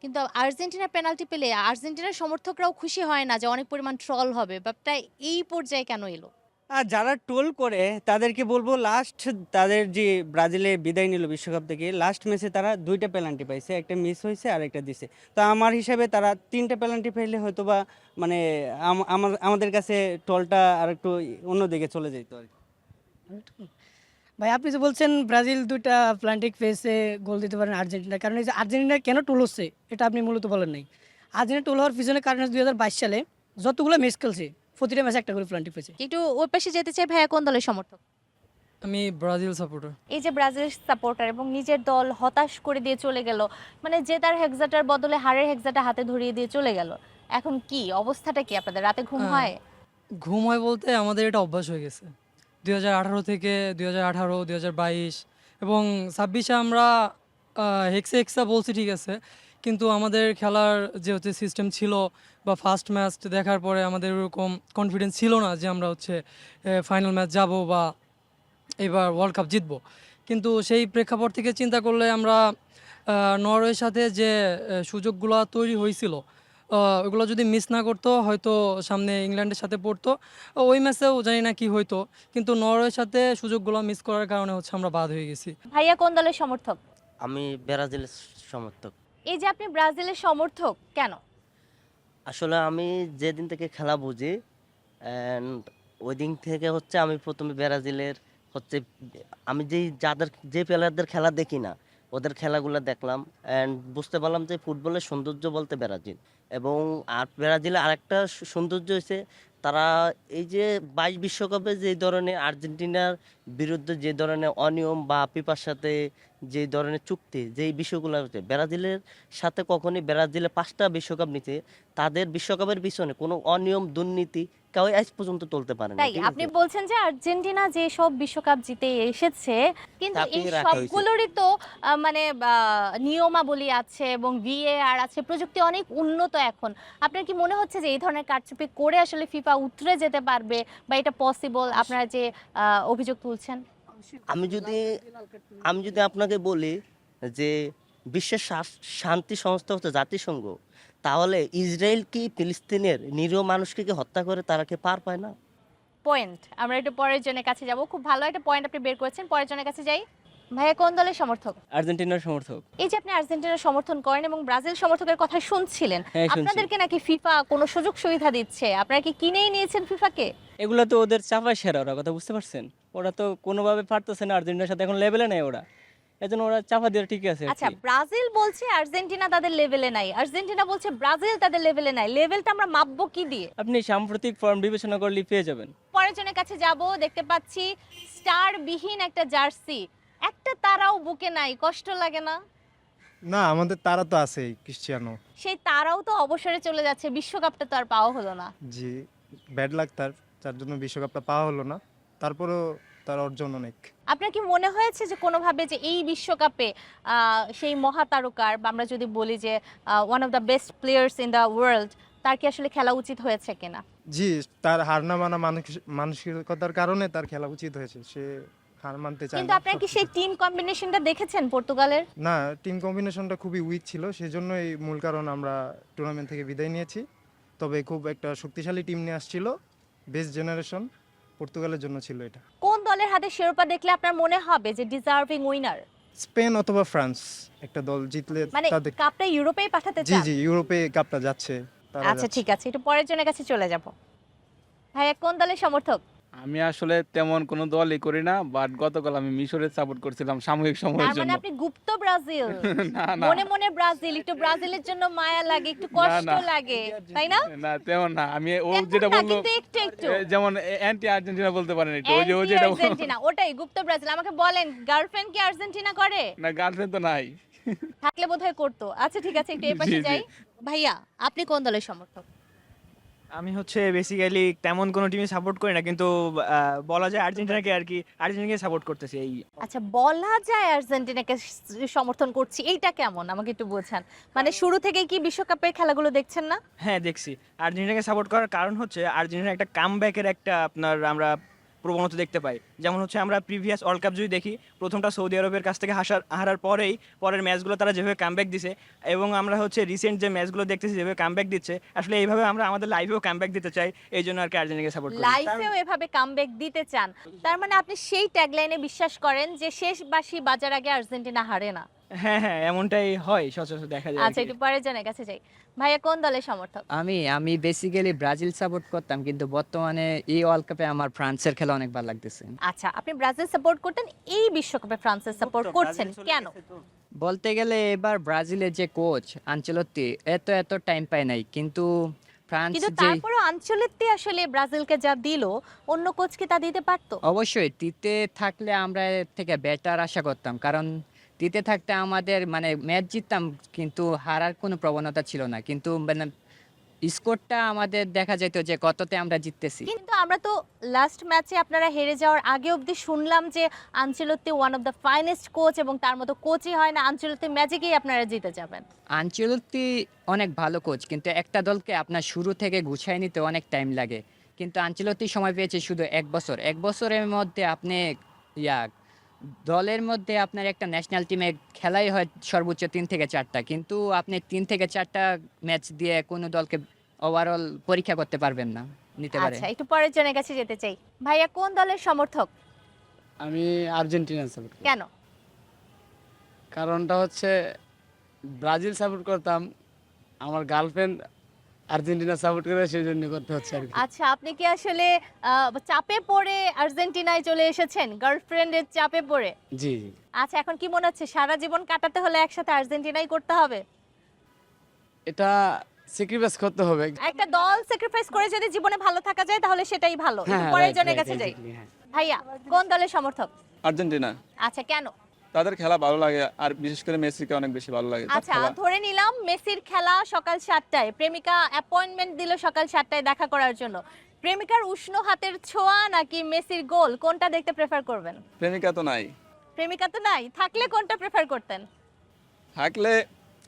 কিন্তু আর্জেন্টিনার পেনাল্টি পেলে আর্জেন্টিনার সমর্থকরাও খুশি হয় না যে অনেক পরিমাণ ট্রল হবে, ব্যাপারটা এই পর্যায়ে কেন এলো? আর যারা টোল করে তাদেরকে বলবো, লাস্ট তাদের যে ব্রাজিলে বিদায় নিল বিশ্বকাপ থেকে, লাস্ট ম্যাচে তারা 2টা পেনাল্টি পাইছে, একটা মিস হয়েছে আর একটা দিছে। তো আমার হিসাবে তারা 3টা পেনাল্টি পাইলে হয়তো বা মানে আমাদের কাছে টোলটা আর একটু অন্যদিকে চলে যেত আর কি। ভাই আপনি যে বলছেন ব্রাজিল 2টা প্লান্টিক ফেসে গোল দিতে পারেন আর্জেন্টিনা, কারণ এই যে আর্জেন্টিনা কেন টোল হচ্ছে এটা আপনি মূলত বলেন নাই। আর্জেন্টিনা টোল হওয়ার পিছনে কারণ 2022 সালে যতগুলো ম্যাচ খেলছে প্রতিটা ম্যাচে একটা করে প্লান্টিক ফেসে। একটু ওই পাশে যেতে চাই, ভাইয়া কোন দলের সমর্থক? আমি ব্রাজিল সাপোর্টার। এই যে ব্রাজিল সাপোর্টার এবং নিজের দল হতাশ করে দিয়ে চলে গেল, মানে জেতার হেক্সাটার বদলে হারের হেক্সাটা হাতে ধরিয়ে দিয়ে চলে গেল, এখন কি অবস্থাটা কি আপনাদের? রাতে ঘুম হয়? ঘুম হয় বলতে আমাদের এটা অভ্যাস হয়ে গেছে 2018 থেকে 2018, 2022 এবং 26-এ আমরা হেক্সা বলছি ঠিক আছে, কিন্তু আমাদের খেলার যে হচ্ছে সিস্টেম ছিল বা ফার্স্ট ম্যাচ দেখার পরে আমাদের ওরকম কনফিডেন্স ছিল না যে আমরা হচ্ছে ফাইনাল ম্যাচ যাব বা এবার ওয়ার্ল্ড কাপ জিতবো। কিন্তু সেই প্রেক্ষাপট থেকে চিন্তা করলে আমরা নরওয়ের সাথে যে সুযোগগুলো তৈরি হয়েছিল ওগুলো যদি মিস না করতো হয়তো সামনে ইংল্যান্ডের সাথে পড়তো, ওই ম্যাচেও জানি না কি হইতো, কিন্তু নরওয়ের সাথে সুযোগগুলো মিস করার কারণে হচ্ছে আমরা বাদ হয়ে গেছি। ভাইয়া কোন দলের সমর্থক? আমি ব্রাজিলের সমর্থক। এই যে আপনি ব্রাজিলের সমর্থক কেন? আসলে আমি যেদিন থেকে খেলা বুঝি অ্যান্ড ওই দিন থেকে হচ্ছে আমি প্রথমে ব্রাজিলের হচ্ছে, আমি যে প্লেয়ারদের খেলা দেখি না ওদের খেলাগুলো দেখলাম অ্যান্ড বুঝতে পারলাম যে ফুটবলের সৌন্দর্য বলতে ব্রাজিল। এবং আর ব্রাজিলের আরেকটা সৌন্দর্য হয়েছে, তারা এই যে 22 বিশ্বকাপে যে ধরনের আর্জেন্টিনার বিরুদ্ধে যে ধরনের অনিয়ম বা ফিফার সাথে যে ধরনের চুক্তি, যেই বিষয়গুলো হচ্ছে ব্রাজিলের সাথে কখনই, ব্রাজিলে 5টা বিশ্বকাপ নিতে তাদের বিশ্বকাপের পিছনে কোনো অনিয়ম দুর্নীতি কেউ আজ পর্যন্ত তুলতে পারে না। তাই আপনি বলছেন যে আর্জেন্টিনা যে সব বিশ্বকাপ জিতে এসেছে, কিন্তু এই চাপিয়ে রাখা হয়েছে। সবগুলোরই তো মানে নিয়মাবলী আছে এবং ভিএআর আছে, প্রযুক্তি অনেক উন্নত এখন। আপনার কি মনে হচ্ছে যে এই ধরনের কারচুপি করে আসলে ফিফা উতরে যেতে পারবে বা এটা পসিবল, আপনারা যে অভিযোগ তুলছেন? আমি যদি আপনাকে বলি যে বিশ্বের শান্তি সংস্থা হচ্ছে জাতিসংঘ, তাহলে ইসরায়েল কি ফিলিস্তিনের নিরীহ মানুষকে কি হত্যা করে তারা কি পার পায় না? পয়েন্ট। আমরা একটু পরের জনের কাছে যাব। খুব ভালো একটা পয়েন্ট আপনি বের করেছেন, পরের জনের কাছে যাই। ভাইয়া কোন দলের সমর্থক? আর্জেন্টিনার সমর্থক। এই যে আপনি আর্জেন্টিনার সমর্থন করেন এবং ব্রাজিল সমর্থকের কথা শুনছিলেন, হ্যাঁ, শুনছি। আপনাদেরকে নাকি ফিফা কোনো সুযোগ সুবিধা দিচ্ছে, আপনারা কি কিনেই নিয়েছেন ফিফাকে? এগুলো তো ওদের চাপা সেরা, ওরা কথা বুঝতে পারছেন? ওরা তো কোনোভাবে পারতেছে না, আর্জেন্টিনার সাথে এখন লেভেলে নেই ওরা, এজন্য ওরা চাপা দিয়ে ঠিক আছে আর আচ্ছা, কি। ব্রাজিল বলছে আর্জেন্টিনা তাদের লেভেলে নাই, আর্জেন্টিনা বলছে ব্রাজিল তাদের লেভেলে নাই। লেভেলটা আমরা মাপবো কি দিয়ে? আপনি সাম্প্রতিক ফর্ম বিবেচনা করলে পেয়ে যাবেন। পরের জনের কাছে যাব, দেখতে পাচ্ছি স্টার বিহীন একটা জার্সি, একটা তারাও বুকে নাই, কষ্ট লাগে না? না, আমাদের তারা তো আছেই, ক্রিশ্চিয়ানো। সেই তারাও তো অবসরে চলে যাচ্ছে, বিশ্বকাপটা তো আর পাওয়া হলো না। জি, ব্যাড লাক তার জন্য বিশ্বকাপটা পাওয়া হলো না, তারপরেও তার অর্জন অনেক। আপনার কি মনে হয়েছে যে কোনোভাবে যে এই বিশ্বকাপে সেই মহাতারকার, বা আমরা যদি বলি যে one of the best players in the world, তার কি আসলে খেলা উচিত হয়েছে কিনা? জি, তার হার না মানা মানসিকতার কারণে তার খেলা উচিত হয়েছে, সে হার মানতে চায় কিন্তু না। আপনারা কি সেই টিম কম্বিনেশনটা দেখেছেন পর্তুগালের? না, টিম কম্বিনেশনটা খুবই উইক ছিল, সেজন্য এই মূল কারণ আমরা টুর্নামেন্ট থেকে বিদায় নিয়েছি। তবে খুব একটা শক্তিশালী টিম নিয়ে আসছিল, বেস্ট জেনারেশন, পর্তুগালের জন্য ছিল এটা। কোন দলের হাতে শিরোপা দেখলে আপনার মনে হবে যে ডিজার্ভিং উইনার? স্পেন অথবা ফ্রান্স, একটা দল জিতলে মানে তাদের। কাপটা ইউরোপেই পাঠাতে জি চান? জি, ইউরোপে কাপটা যাচ্ছে, তারা আচ্ছা, যাচ্ছে। ঠিক আছে, একটু পরের জনের কাছে চলে যাব। ভাইয়া কোন দলের সমর্থক? আমি আসলে তেমন কোনো দলই করি না, বাট গতকাল আমি মিশরের সাপোর্ট করছিলাম সাময়িক সময়ের তার মানে জন্য। আপনি গুপ্ত ব্রাজিল? না না মনে মনে ব্রাজিল, একটু ব্রাজিলের জন্য মায়া লাগে, একটু কষ্ট না। লাগে, তাই না? না তেমন না, আমি ও তেমন যেটা না, বললো কিন্তু একটু একটু যেমন অ্যান্টি আর্জেন্টিনা বলতে পারেন একটু, ওই যে ও Anti যেটা আর্জেন্টিনা, ওটাই গুপ্ত ব্রাজিল। আমাকে বলেন, গার্লফ্রেন্ড কি আর্জেন্টিনা করে? না, গার্লফ্রেন্ড তো নাই। থাকলে বোধহয় করতো। আচ্ছা, ঠিক আছে, একটু এই পাশে জি, জি। যাই। ভাইয়া, আপনি কোন দলের সমর্থক? আমি হচ্ছে বেসিক্যালি তেমন কোনো টিমে সাপোর্ট করি না, কিন্তু বলা যায় আর্জেন্টিনাকে আর কি, আর্জেন্টিনাকে সাপোর্ট করতেছি এই। আচ্ছা, বলা যায় আর্জেন্টিনাকে সমর্থন করছি, এইটা কেমন আমাকে একটু বোঝান। মানে শুরু থেকেই কি বিশ্বকাপের খেলাগুলো দেখছেন না? হ্যাঁ, দেখছি। আর্জেন্টিনাকে সাপোর্ট করার কারণ হচ্ছে আর্জেন্টিনার একটা কামব্যাকের একটা আপনার আমরা প্রবণতা দেখতে পাই। যেমন হচ্ছে আমরা প্রিভিয়াস ওয়ার্ল্ড কাপ যদি দেখি, প্রথমটা সৌদি আরবের কাছ থেকে হারার পরেই পরের ম্যাচগুলো তারা যেভাবে কামব্যাক দিছে, এবং আমরা হচ্ছে রিসেন্ট যে ম্যাচগুলো দেখতেছি যেভাবে কামব্যাক দিচ্ছে, আসলে এইভাবে আমরা আমাদের লাইভেও কামব্যাক দিতে চাই, এই জন্য আর কি আর্জেন্টিনাকে সাপোর্ট করি। লাইফেও এভাবে কামব্যাক দিতে চান, তার মানে আপনি সেই ট্যাগলাইনে বিশ্বাস করেন যে শেষ বাঁশি বাজার আগে আর্জেন্টিনা হারে না? হ্যাঁ হ্যাঁ, এমনটাই হয়, সচরাচর দেখা যায় আর আচ্ছা, কি। একটু পরের জনের কাছে যাই। ভাইয়া কোন দলের সমর্থক? আমি বেসিক্যালি ব্রাজিল সাপোর্ট করতাম, কিন্তু বর্তমানে এই ওয়ার্ল্ড কাপে আমার ফ্রান্সের খেলা অনেক ভালো লাগতেছে। আচ্ছা, আপনি ব্রাজিল সাপোর্ট করতেন, এই বিশ্বকাপে ফ্রান্সের সাপোর্ট করছেন কেন? বলতে গেলে এবার ব্রাজিলের যে কোচ আনচেলত্তি এত টাইম পায় নাই, কিন্তু ফ্রান্স কিন্তু যে তারপরও আনচেলত্তি আসলে ব্রাজিলকে যা দিল, অন্য কোচ কি তা দিতে পারতো? অবশ্যই তিতে থাকলে আমরা এর থেকে বেটার আশা করতাম, কারণ তিতে থাকতে আমাদের মানে ম্যাচ জিততাম, কিন্তু হারার কোনো প্রবণতা ছিল না, কিন্তু মানে স্কোরটা আমাদের দেখা যেত যে কততে আমরা জিততেছি। কিন্তু আমরা তো লাস্ট ম্যাচে আপনারা হেরে যাওয়ার আগে অবধি শুনলাম যে Ancelotti one of the finest coach, এবং তার মতো কোচই হয় না, আনচেলত্তি ম্যাজিকেই আপনারা জিতে যাবেন। আনচেলত্তি অনেক ভালো কোচ, কিন্তু একটা দলকে আপনার শুরু থেকে গুছায় নিতে অনেক টাইম লাগে, কিন্তু আনচেলত্তি সময় পেয়েছে শুধু 1 বছর। 1 বছরের মধ্যে আপনি দলের মধ্যে আপনার একটা ন্যাশনাল টিমে খেলাই হয় সর্বোচ্চ 3 থেকে 4টা, কিন্তু আপনি 3 থেকে 4টা ম্যাচ দিয়ে কোনো দলকে ওভারঅল পরীক্ষা করতে পারবেন না, নিতে পারে। আচ্ছা, একটু পরের জনের কাছে যেতে চাই। ভাইয়া কোন দলের সমর্থক? আমি আর্জেন্টিনা সাপোর্ট করি। কেন? কারণটা হচ্ছে ব্রাজিল সাপোর্ট করতাম, আমার গার্লফ্রেন্ড আর্জেন্টিনা সাপোর্ট করে, সেই জন্য করতে হচ্ছে আর কি। আচ্ছা, আপনি কি আসলে চাপে পড়ে আর্জেন্টিনায় চলে এসেছেন, গার্লফ্রেন্ডের চাপে পড়ে? জি জি। আচ্ছা, এখন কি মনে হচ্ছে সারা জীবন কাটাতে হলে একসাথে আর্জেন্টিনাই করতে হবে? এটা স্যাক্রিফাইস করতে হবে। একটা দল স্যাক্রিফাইস করে যদি জীবনে ভালো থাকা যায় তাহলে সেটাই ভালো। একটু হ্যাঁ, পরের right, জনের right, কাছে যাই। exactly, হ্যাঁ। ভাইয়া কোন দলের সমর্থক? আর্জেন্টিনা, আচ্ছা, কেন? তাদের খেলা ভালো লাগে, আর বিশেষ করে মেসিকে অনেক বেশি ভালো লাগে তার আচ্ছা, খেলা। ধরে নিলাম মেসির খেলা সকাল 7টায়, প্রেমিকা অ্যাপয়েন্টমেন্ট দিল সকাল 7টায় দেখা করার জন্য। প্রেমিকার উষ্ণ হাতের ছোঁয়া নাকি মেসির গোল, কোনটা দেখতে প্রেফার করবেন? প্রেমিকা তো নাই। প্রেমিকা তো নাই, থাকলে কোনটা প্রেফার করতেন? থাকলে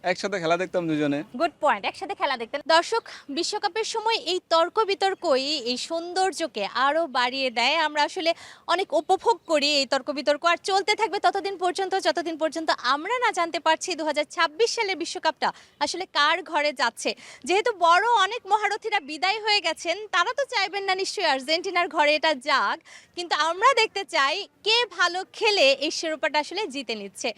একসাথে খেলা দেখতাম দুজনে। গুড পয়েন্ট, একসাথে খেলা দেখতেন। দর্শক, বিশ্বকাপের সময় এই তর্ক বিতর্কই এই সৌন্দর্যকে আরো বাড়িয়ে দেয়। আমরা আসলে অনেক উপভোগ করি এই তর্ক বিতর্ক, আর চলতে থাকবে ততদিন পর্যন্ত যতদিন পর্যন্ত আমরা না জানতে পারছি 2026 সালের বিশ্বকাপটা আসলে কার ঘরে যাচ্ছে। যেহেতু বড় অনেক মহারথীরা বিদায় হয়ে গেছেন, তারা তো চাইবেন না নিশ্চয়ই আর্জেন্টিনার ঘরে এটা যাক, কিন্তু আমরা দেখতে চাই কে ভালো খেলে এই শিরোপাটা আসলে জিতে নিচ্ছে।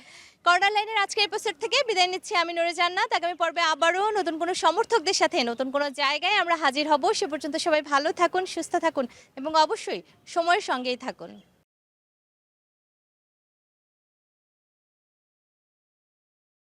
কর্নার লাইনের আজকের এপিসোড থেকে বিদায় নিচ্ছি আমি নূরে জান্নাত। আগামী পর্বে আবারও নতুন কোনো সমর্থকদের সাথে নতুন কোনো জায়গায় আমরা হাজির হব। সে পর্যন্ত সবাই ভালো থাকুন, সুস্থ থাকুন এবং অবশ্যই সময়ের সঙ্গেই থাকুন।